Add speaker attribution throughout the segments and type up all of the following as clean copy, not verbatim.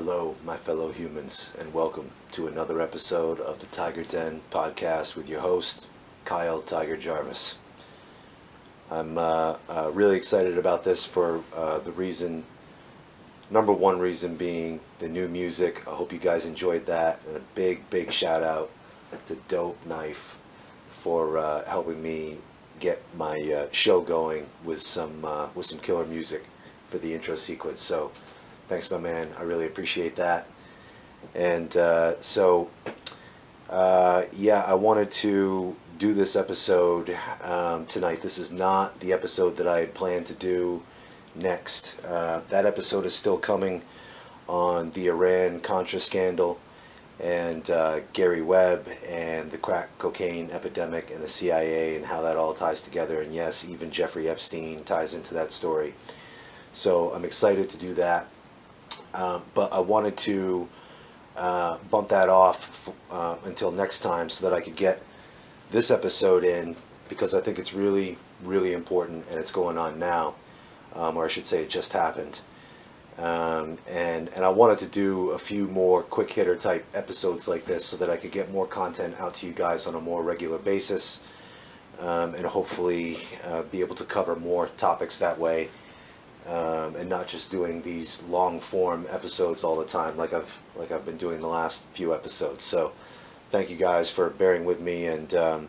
Speaker 1: Hello, my fellow humans, and welcome to another episode of the Tiger Den podcast with your host, Kyle Tiger Jarvis. I'm really excited about this for number one reason being the new music. I hope you guys enjoyed that. And a big shout out to Dope Knife for helping me get my show going with some killer music for the intro sequence. So thanks, my man. I really appreciate that. And I wanted to do this episode tonight. This is not the episode that I had planned to do next. That episode is still coming on the Iran-Contra scandal and Gary Webb and the crack cocaine epidemic and the CIA and how that all ties together. And yes, even Jeffrey Epstein ties into that story. So I'm excited to do that. But I wanted to bump that off until next time so that I could get this episode in, because I think it's really, really important, and it's going on now, or I should say it just happened. And I wanted to do a few more quick hitter type episodes like this so that I could get more content out to you guys on a more regular basis, and hopefully be able to cover more topics that way. And not just doing these long form episodes all the time like I've been doing the last few episodes. So thank you guys for bearing with me, and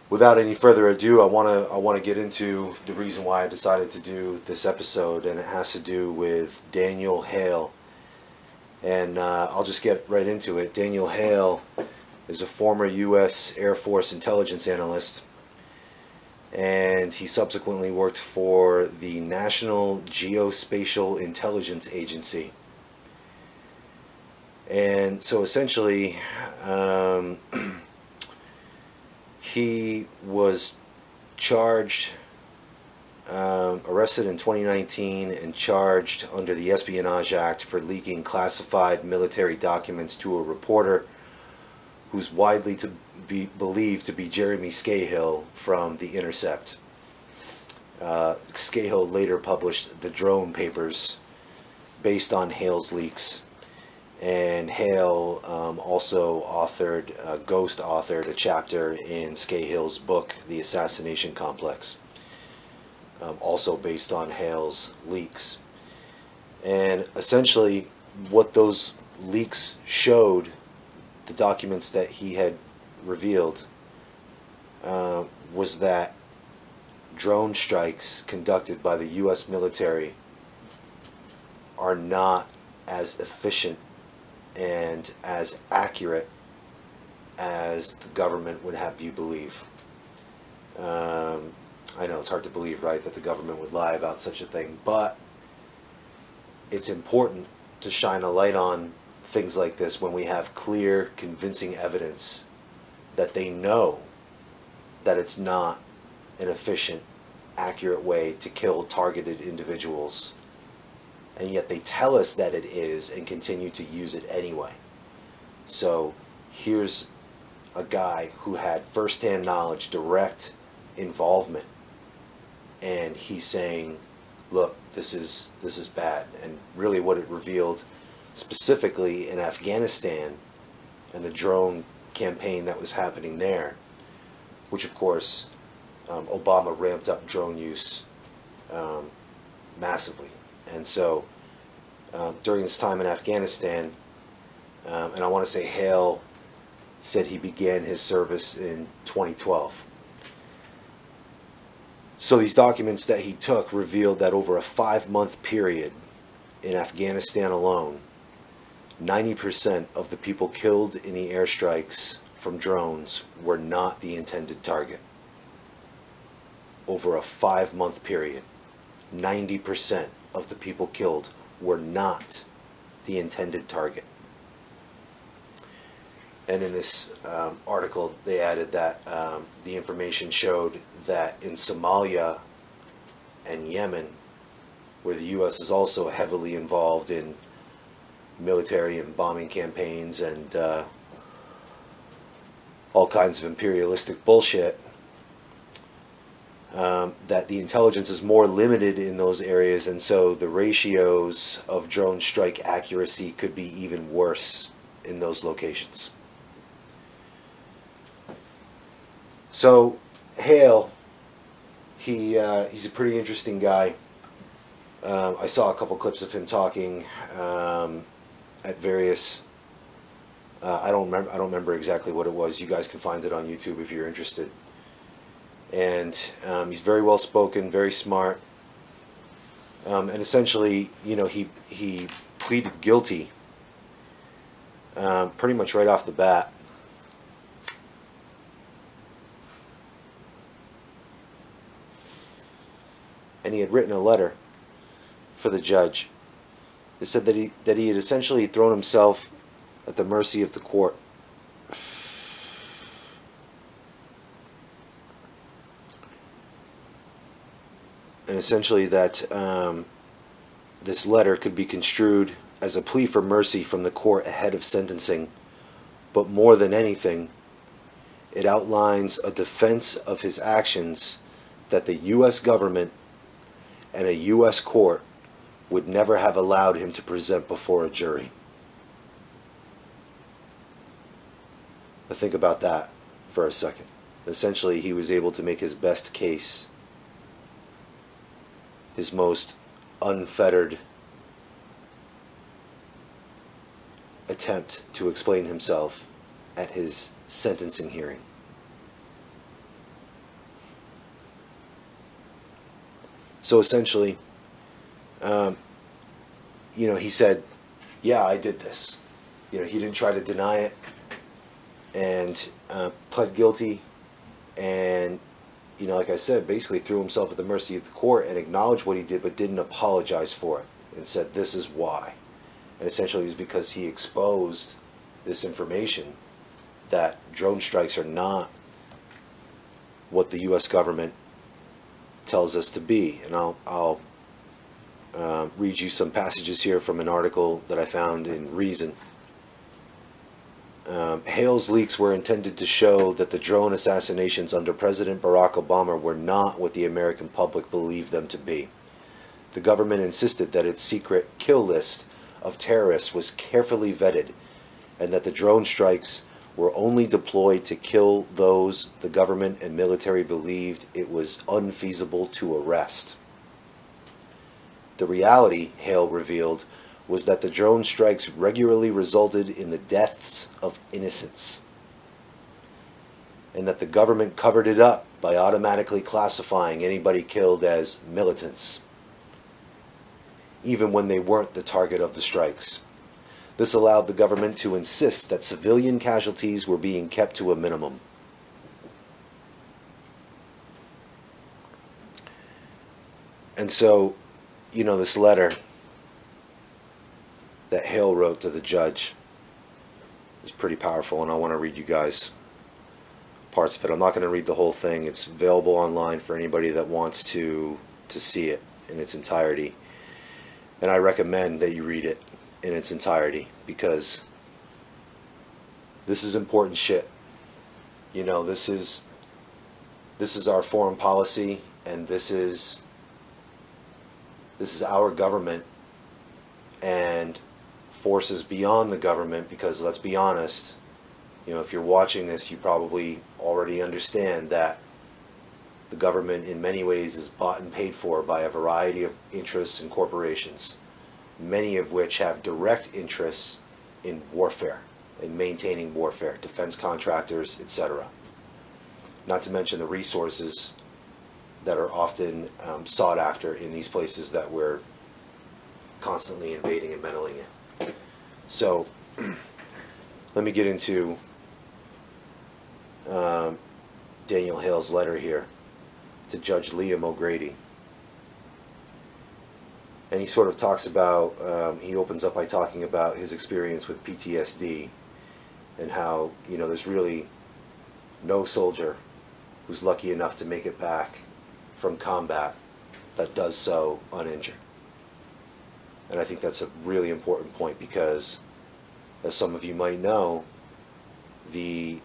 Speaker 1: without any further ado, I want to get into the reason why I decided to do this episode, and it has to do with Daniel Hale. And I'll just get right into it. Daniel Hale is a former U.S. Air Force intelligence analyst, and he subsequently worked for the National Geospatial Intelligence Agency. And so essentially, he was charged, arrested in 2019 and charged under the Espionage Act for leaking classified military documents to a reporter who's widely to be believed to be Jeremy Scahill from The Intercept. Scahill later published the Drone Papers based on Hale's leaks, and Hale also ghost authored a chapter in Scahill's book, The Assassination Complex, also based on Hale's leaks. And essentially what those leaks showed, the documents that he had revealed, was that drone strikes conducted by the U.S. military are not as efficient and as accurate as the government would have you believe. I know it's hard to believe, right, that the government would lie about such a thing, but it's important to shine a light on things like this when we have clear, convincing evidence that they know that it's not an efficient, accurate way to kill targeted individuals, and yet they tell us that it is and continue to use it anyway. So here's a guy who had first-hand knowledge, direct involvement, and he's saying, look, this is bad. And really what it revealed specifically in Afghanistan and the drone campaign that was happening there, which of course Obama ramped up drone use massively. And so during his time in Afghanistan, and I want to say Hale said he began his service in 2012. So these documents that he took revealed that over a 5-month period in Afghanistan alone, 90% of the people killed in the airstrikes from drones were not the intended target. Over a 5-month period, 90% of the people killed were not the intended target. And in this article, they added that the information showed that in Somalia and Yemen, where the U.S. is also heavily involved in military and bombing campaigns and all kinds of imperialistic bullshit, that the intelligence is more limited in those areas, and so the ratios of drone strike accuracy could be even worse in those locations. So Hale, he's a pretty interesting guy. I saw a couple clips of him talking at various. I don't remember exactly what it was. You guys can find it on YouTube if you're interested. And he's very well spoken, very smart, and essentially, he pleaded guilty pretty much right off the bat. And he had written a letter for the judge. It said that he had essentially thrown himself at the mercy of the court. And essentially that this letter could be construed as a plea for mercy from the court ahead of sentencing. But more than anything, it outlines a defense of his actions that the U.S. government and a U.S. court would never have allowed him to present before a jury. Now think about that for a second. Essentially, he was able to make his best case, his most unfettered attempt to explain himself at his sentencing hearing. So essentially, he said, yeah, I did this. He didn't try to deny it, and pled guilty, and, like I said, basically threw himself at the mercy of the court and acknowledged what he did, but didn't apologize for it, and said, this is why. And essentially it was because he exposed this information that drone strikes are not what the U.S. government tells us to be. And I'll read you some passages here from an article that I found in Reason. Hale's leaks were intended to show that the drone assassinations under President Barack Obama were not what the American public believed them to be. The government insisted that its secret kill list of terrorists was carefully vetted, and that the drone strikes were only deployed to kill those the government and military believed it was unfeasible to arrest. The reality, Hale revealed, was that the drone strikes regularly resulted in the deaths of innocents, and that the government covered it up by automatically classifying anybody killed as militants, even when they weren't the target of the strikes. This allowed the government to insist that civilian casualties were being kept to a minimum. And so, this letter that Hale wrote to the judge is pretty powerful, and I want to read you guys parts of it. I'm not going to read the whole thing. It's available online for anybody that wants to see it in its entirety. And I recommend that you read it in its entirety, because this is important shit. This is our foreign policy, and this is our government and forces beyond the government, because let's be honest, if you're watching this, you probably already understand that the government in many ways is bought and paid for by a variety of interests and corporations, many of which have direct interests in warfare, in maintaining warfare, defense contractors, etc. Not to mention the resources that are often sought after in these places that we're constantly invading and meddling in. So, let me get into Daniel Hale's letter here to Judge Liam O'Grady. And he sort of talks about, he opens up by talking about his experience with PTSD, and how, there's really no soldier who's lucky enough to make it back from combat that does so uninjured. And I think that's a really important point, because, as some of you might know, the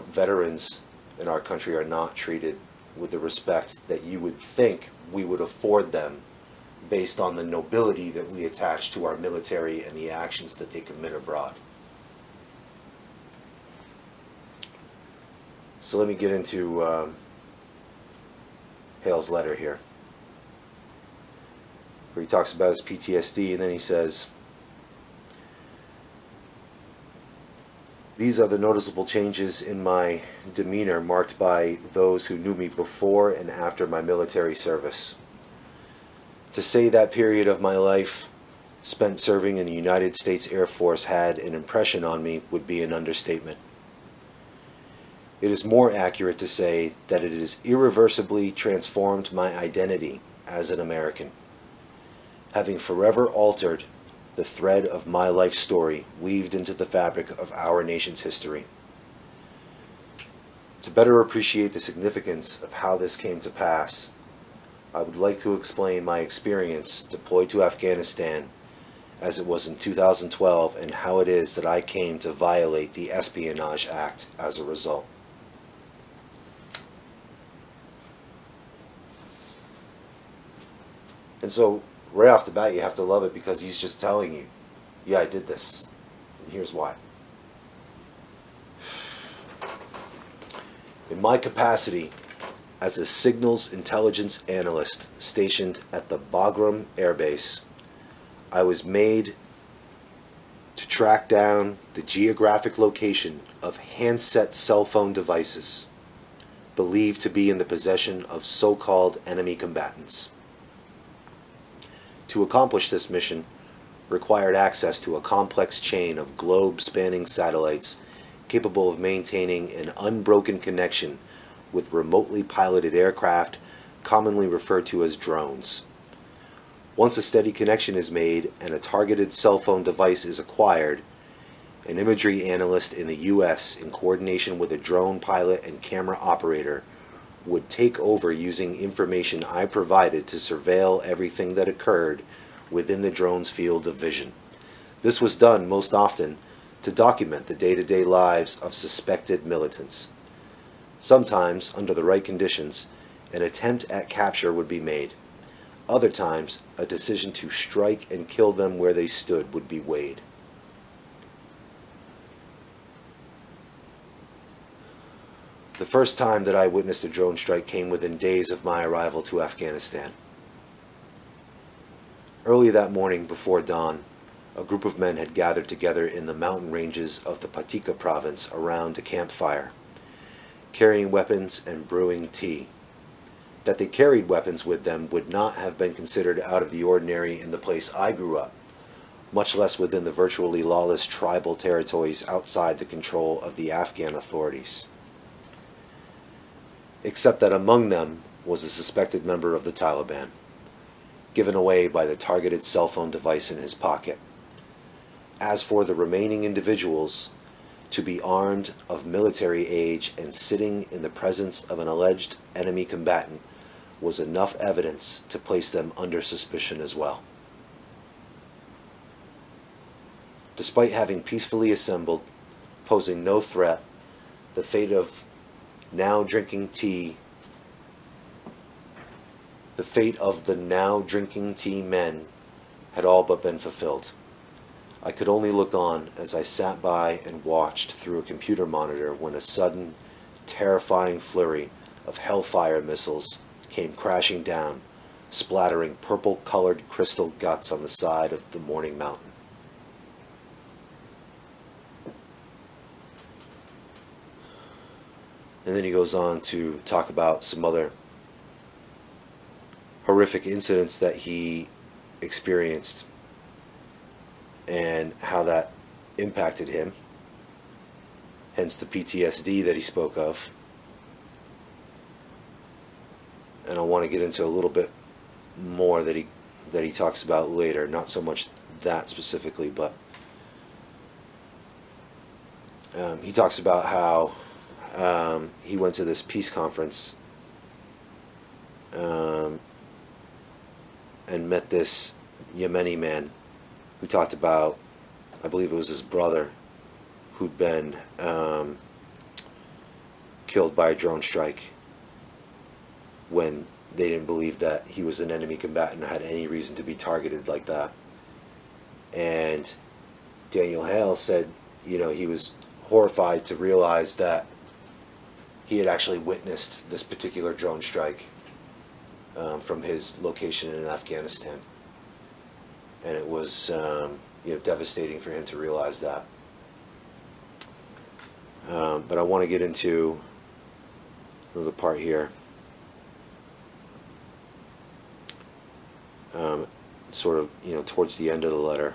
Speaker 1: veterans in our country are not treated with the respect that you would think we would afford them based on the nobility that we attach to our military and the actions that they commit abroad. So let me get into Hale's letter here, where he talks about his PTSD, and then he says, "These are the noticeable changes in my demeanor marked by those who knew me before and after my military service. To say that period of my life spent serving in the United States Air Force had an impression on me would be an understatement. It is more accurate to say that it has irreversibly transformed my identity as an American, having forever altered the thread of my life story weaved into the fabric of our nation's history. To better appreciate the significance of how this came to pass, I would like to explain my experience deployed to Afghanistan as it was in 2012 and how it is that I came to violate the Espionage Act as a result." And so, right off the bat, you have to love it because he's just telling you, yeah, I did this, and here's why. In my capacity as a signals intelligence analyst stationed at the Bagram Air Base, I was made to track down the geographic location of handset cell phone devices believed to be in the possession of so-called enemy combatants. To accomplish this mission required access to a complex chain of globe-spanning satellites capable of maintaining an unbroken connection with remotely piloted aircraft, commonly referred to as drones. Once a steady connection is made and a targeted cell phone device is acquired, an imagery analyst in the U.S., in coordination with a drone pilot and camera operator, would take over using information I provided to surveil everything that occurred within the drone's field of vision. This was done most often to document the day-to-day lives of suspected militants. Sometimes, under the right conditions, an attempt at capture would be made. Other times, a decision to strike and kill them where they stood would be weighed. The first time that I witnessed a drone strike came within days of my arrival to Afghanistan. Early that morning, before dawn, a group of men had gathered together in the mountain ranges of the Patika province around a campfire, carrying weapons and brewing tea. That they carried weapons with them would not have been considered out of the ordinary in the place I grew up, much less within the virtually lawless tribal territories outside the control of the Afghan authorities. Except that among them was a suspected member of the Taliban, given away by the targeted cell phone device in his pocket. As for the remaining individuals, to be armed of military age and sitting in the presence of an alleged enemy combatant was enough evidence to place them under suspicion as well. Despite having peacefully assembled, posing no threat, the fate of the now drinking tea men had all but been fulfilled. I could only look on as I sat by and watched through a computer monitor when a sudden, terrifying flurry of hellfire missiles came crashing down, splattering purple-colored crystal guts on the side of the morning mountain. And then he goes on to talk about some other horrific incidents that he experienced and how that impacted him, hence the PTSD that he spoke of. And I want to get into a little bit more that he talks about later, not so much that specifically, but he talks about how he went to this peace conference and met this Yemeni man who talked about, I believe it was his brother, who'd been killed by a drone strike. when they didn't believe that he was an enemy combatant or had any reason to be targeted like that. And Daniel Hale said, he was horrified to realize that he had actually witnessed this particular drone strike from his location in Afghanistan. And it was devastating for him to realize that. But I want to get into another part here. Sort of, towards the end of the letter,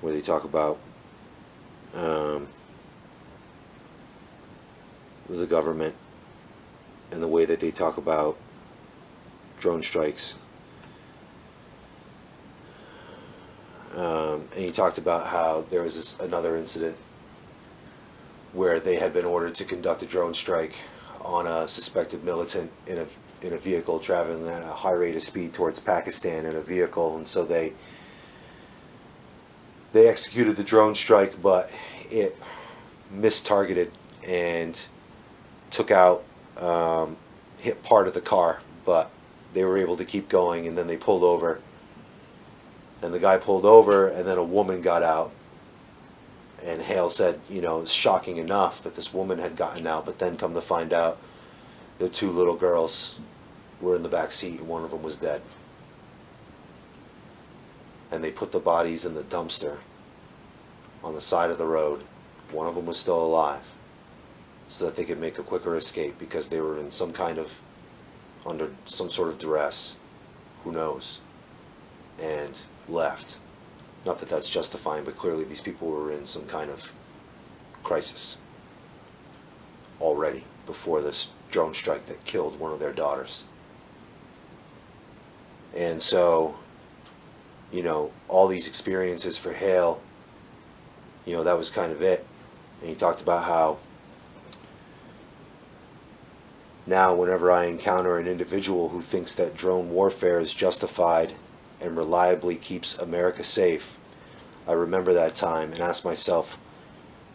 Speaker 1: where they talk about the government and the way that they talk about drone strikes. And he talked about how there was another incident where they had been ordered to conduct a drone strike on a suspected militant in a vehicle traveling at a high rate of speed towards Pakistan in a vehicle, and so they executed the drone strike, but it mistargeted and took out, hit part of the car, but they were able to keep going, and then they pulled over, and the guy pulled over, and then a woman got out, and Hale said, it's shocking enough that this woman had gotten out, but then come to find out the two little girls were in the back seat, and one of them was dead. And they put the bodies in the dumpster on the side of the road. One of them was still alive, so that they could make a quicker escape because they were in under some sort of duress, who knows, and left. Not that that's justifying, but clearly these people were in some kind of crisis already before this drone strike that killed one of their daughters. And so, all these experiences for Hale, that was kind of it. And he talked about how now whenever I encounter an individual who thinks that drone warfare is justified and reliably keeps America safe, I remember that time and ask myself,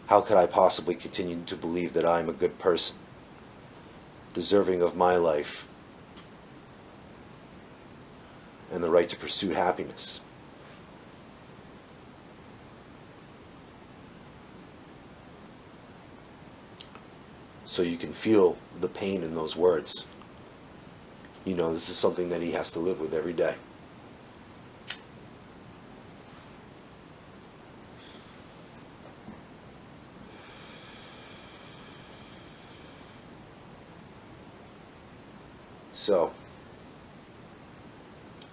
Speaker 1: how could I possibly continue to believe that I am a good person, deserving of my life and the right to pursue happiness? So you can feel the pain in those words. This is something that he has to live with every day. So,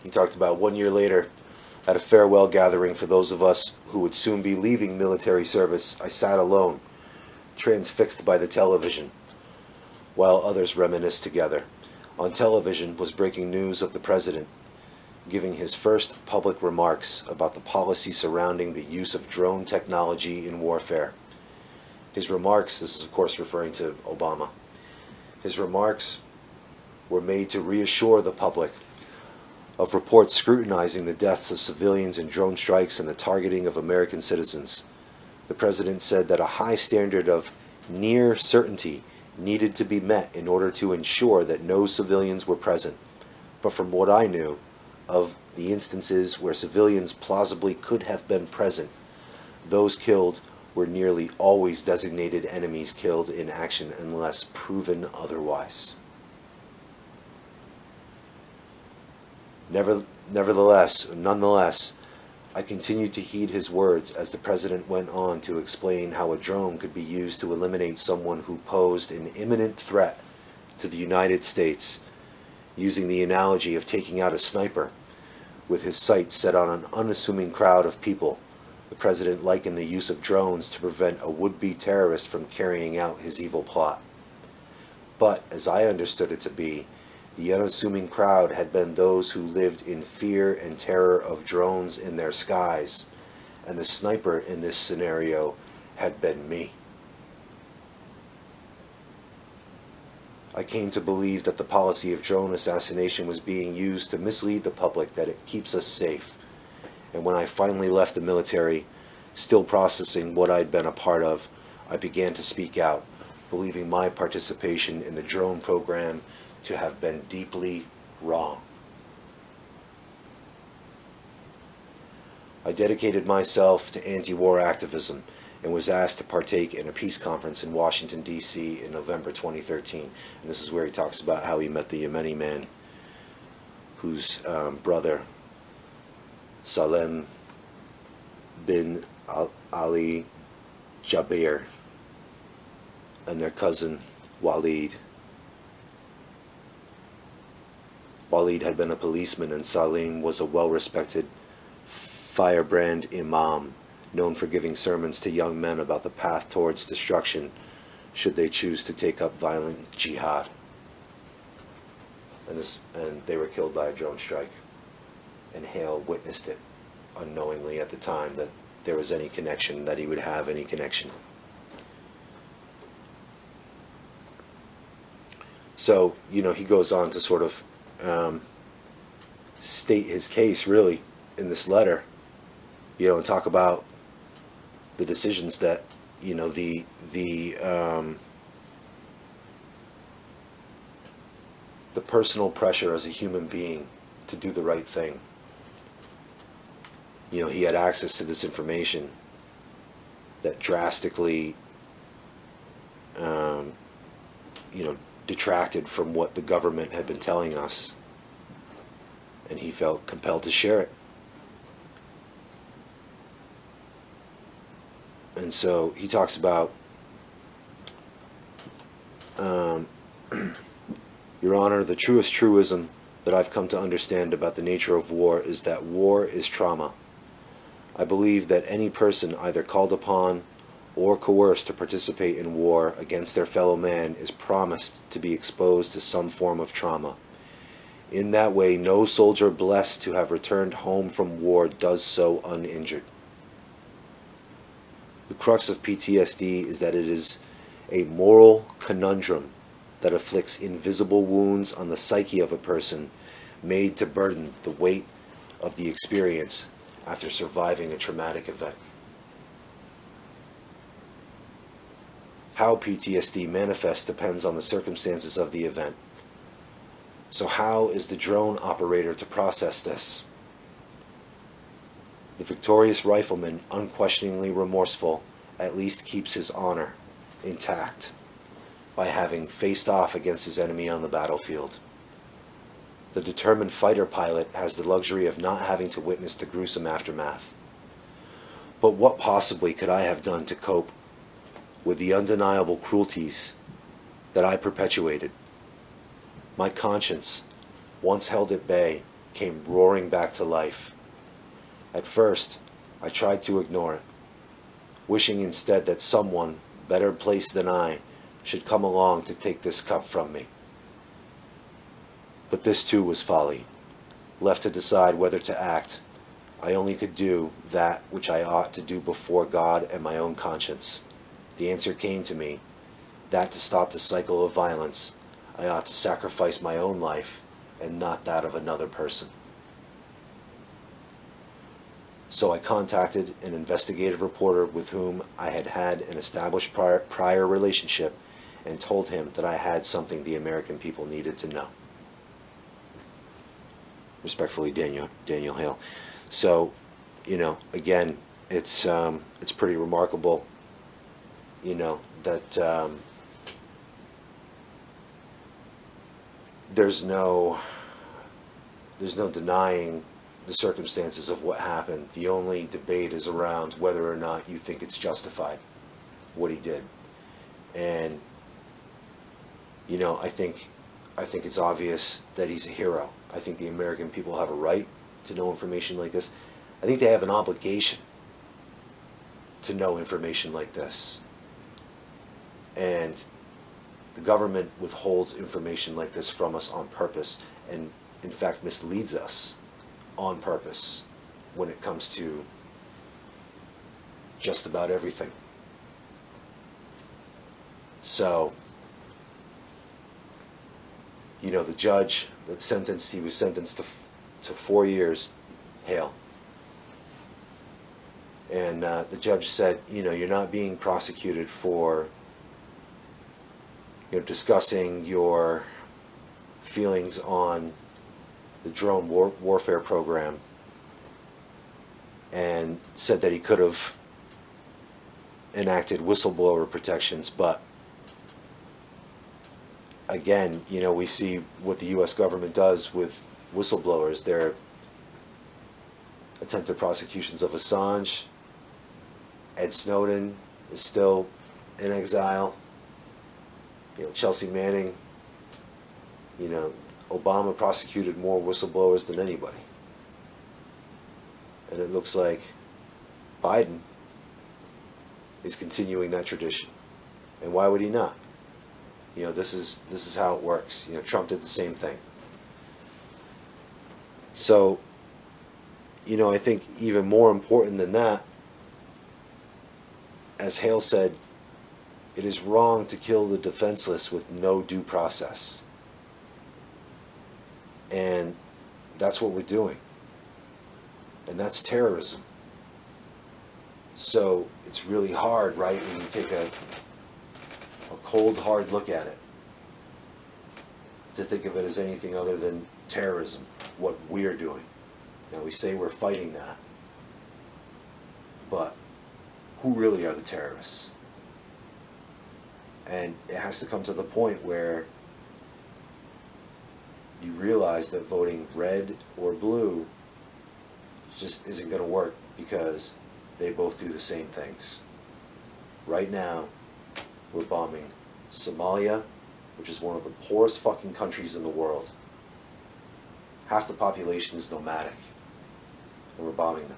Speaker 1: he talked about 1 year later, at a farewell gathering for those of us who would soon be leaving military service, I sat alone, transfixed by the television, while others reminisced together. On television was breaking news of the president giving his first public remarks about the policy surrounding the use of drone technology in warfare. His remarks, this is of course referring to Obama, his remarks were made to reassure the public of reports scrutinizing the deaths of civilians in drone strikes and the targeting of American citizens. The president said that a high standard of near certainty needed to be met in order to ensure that no civilians were present. But from what I knew of the instances where civilians plausibly could have been present, those killed were nearly always designated enemies killed in action unless proven otherwise. Nonetheless, I continued to heed his words as the president went on to explain how a drone could be used to eliminate someone who posed an imminent threat to the United States, using the analogy of taking out a sniper with his sights set on an unassuming crowd of people. The president likened the use of drones to prevent a would-be terrorist from carrying out his evil plot. But, as I understood it to be, the unassuming crowd had been those who lived in fear and terror of drones in their skies, and the sniper in this scenario had been me. I came to believe that the policy of drone assassination was being used to mislead the public that it keeps us safe. And when I finally left the military, still processing what I'd been a part of, I began to speak out, believing my participation in the drone program to have been deeply wrong. I dedicated myself to anti-war activism and was asked to partake in a peace conference in Washington, D.C. in November 2013. And this is where he talks about how he met the Yemeni man whose brother, Salem bin Ali Jabir, and their cousin, Walid. Walid had been a policeman, and Salim was a well-respected firebrand imam, known for giving sermons to young men about the path towards destruction should they choose to take up violent jihad. And they were killed by a drone strike. And Hale witnessed it unknowingly at the time, that there was any connection, that he would have any connection. So, he goes on to sort of state his case, really, in this letter, and talk about the decisions that, the personal pressure as a human being to do the right thing. He had access to this information that drastically, detracted from what the government had been telling us, and he felt compelled to share it. And so he talks about, Your Honor, the truest truism that I've come to understand about the nature of war is that war is trauma. I believe that any person either called upon or coerced to participate in war against their fellow man is promised to be exposed to some form of trauma. In that way, no soldier blessed to have returned home from war does so uninjured. The crux of PTSD is that it is a moral conundrum that afflicts invisible wounds on the psyche of a person, made to burden the weight of the experience after surviving a traumatic event. How PTSD manifests depends on the circumstances of the event. So how is the drone operator to process this? The victorious rifleman, unquestioningly remorseful, at least keeps his honor intact by having faced off against his enemy on the battlefield. The determined fighter pilot has the luxury of not having to witness the gruesome aftermath. But what possibly could I have done to cope with the undeniable cruelties that I perpetuated? My conscience, once held at bay, came roaring back to life. At first, I tried to ignore it, wishing instead that someone, better placed than I, should come along to take this cup from me. But this too was folly. Left to decide whether to act, I only could do that which I ought to do before God and my own conscience. The answer came to me, that to stop the cycle of violence, I ought to sacrifice my own life and not that of another person. So I contacted an investigative reporter with whom I had had an established prior relationship and told him that I had something the American people needed to know. Respectfully, Daniel Hale. So, again, it's pretty remarkable, that there's no denying the circumstances of what happened. The only debate is around whether or not you think it's justified, what he did. And, I think it's obvious that he's a hero. I think the American people have a right to know information like this. I think they have an obligation to know information like this. And the government withholds information like this from us on purpose, and in fact misleads us on purpose when it comes to just about everything. So, the judge that he was sentenced to 4 years, Hale. And the judge said, you're not being prosecuted for discussing your feelings on the drone warfare program, and said that he could have enacted whistleblower protections, but again, we see what the U.S. government does with whistleblowers. Their attempted prosecutions of Assange, Ed Snowden is still in exile. Chelsea Manning, Obama prosecuted more whistleblowers than anybody. And it looks like Biden is continuing that tradition. And why would he not? This is how it works. Trump did the same thing. So, I think even more important than that, as Hale said, it is wrong to kill the defenseless with no due process. And that's what we're doing. And that's terrorism. So it's really hard, right, when you take a cold, hard look at it, to think of it as anything other than terrorism, what we're doing. Now, we say we're fighting that, but who really are the terrorists? And it has to come to the point where you realize that voting red or blue just isn't going to work, because they both do the same things. Right now, we're bombing Somalia, which is one of the poorest fucking countries in the world. Half the population is nomadic, and we're bombing them.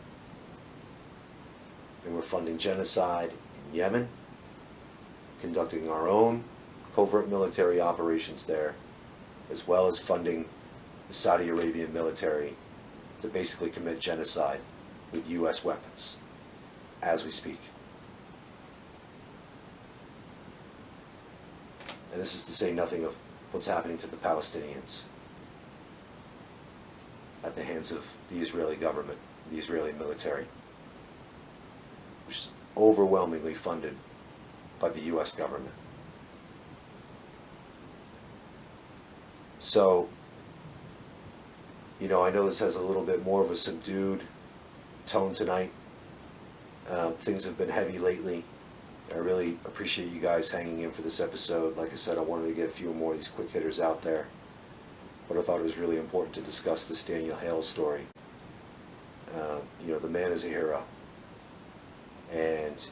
Speaker 1: And we're funding genocide in Yemen, conducting our own covert military operations there, as well as funding the Saudi Arabian military to basically commit genocide with U.S. weapons as we speak. And this is to say nothing of what's happening to the Palestinians at the hands of the Israeli government, the Israeli military, which is overwhelmingly funded by the U.S. government. So, I know this has a little bit more of a subdued tone tonight. Things have been heavy lately. I really appreciate you guys hanging in for this episode. Like I said, I wanted to get a few more of these quick hitters out there, but I thought it was really important to discuss this Daniel Hale story. The man is a hero, and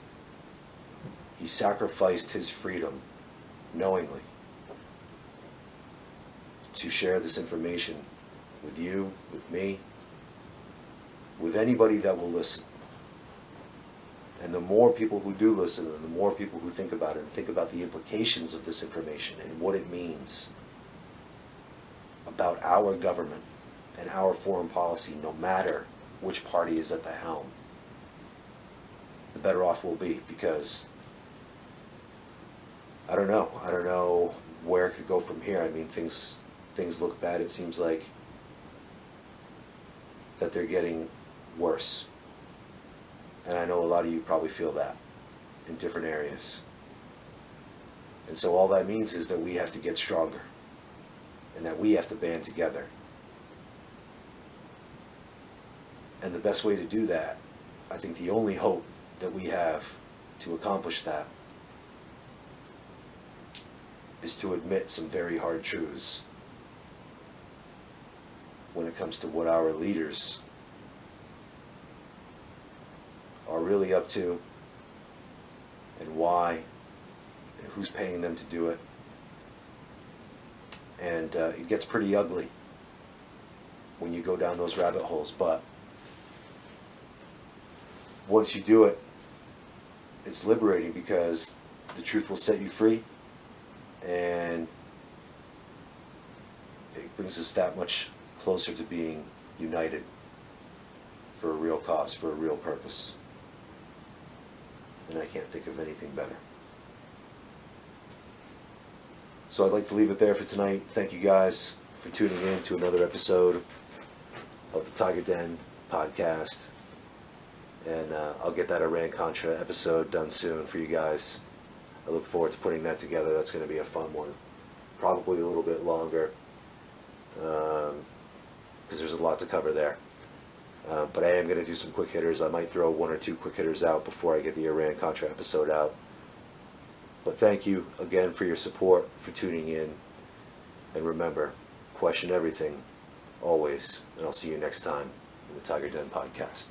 Speaker 1: he sacrificed his freedom knowingly to share this information with you, with me, with anybody that will listen. And the more people who do listen, and the more people who think about it, and think about the implications of this information and what it means about our government and our foreign policy, no matter which party is at the helm, the better off we'll be. Because I don't know where it could go from here. I mean, things look bad. It seems like that they're getting worse. And I know a lot of you probably feel that in different areas. And so all that means is that we have to get stronger, and that we have to band together. And the best way to do that, I think the only hope that we have to accomplish that, is to admit some very hard truths when it comes to what our leaders are really up to, and why, and who's paying them to do it. And it gets pretty ugly when you go down those rabbit holes, but once you do it, it's liberating, because the truth will set you free, and it brings us that much closer to being united for a real cause, for a real purpose. And I can't think of anything better. So I'd like to leave it there for tonight. Thank you guys for tuning in to another episode of the Tiger Den podcast. And I'll get that Iran-Contra episode done soon for you guys. I look forward to putting that together. That's going to be a fun one. Probably a little bit longer, because there's a lot to cover there. But I am going to do some quick hitters. I might throw 1 or 2 quick hitters out before I get the Iran-Contra episode out. But thank you again for your support, for tuning in. And remember, question everything, always. And I'll see you next time in the Tiger Den podcast.